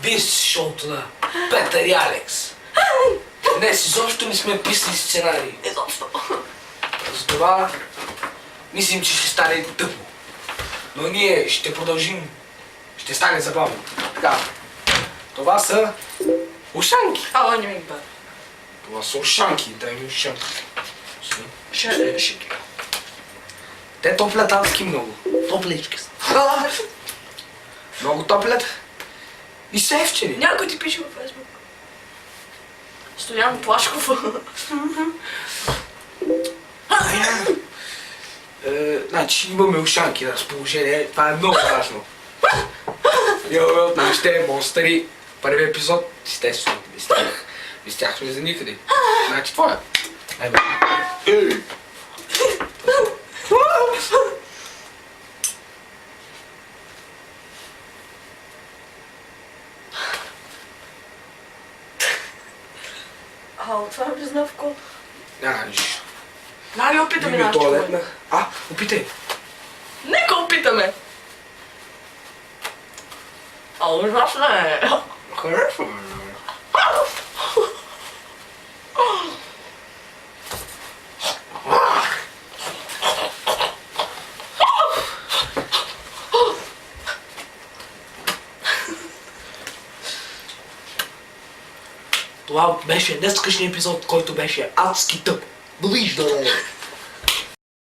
виж шоуто на Петър и Алекс. Днес изобщо не сме писали сценарии. Изобщо. Затова мислим, че ще стане тъпо. Но ние ще продължим. Ще стане забавно. Така. Това са ушанки. Ала не ми бъде. Това са ушанки. Дай ми ушанки. Ще. Те топлят адски много. Топлички са. Много топлят. И са ефтини. Някой ти пише във Фейсбук. Стоян Плашков. Значи имаме ушанки на разположение. Това е много важно. Имаме от нашите монстъри. Първи епизод, естествено, не стяхме за никъде. Значи това е. Ало, това е признавко. Нищо. Нали опитаме нашето. Туалетна. Опитай. Нека опитаме. Ало, ужасно е. Хорошо. Това беше днескашния епизод, който беше адски тъп. Довиждане!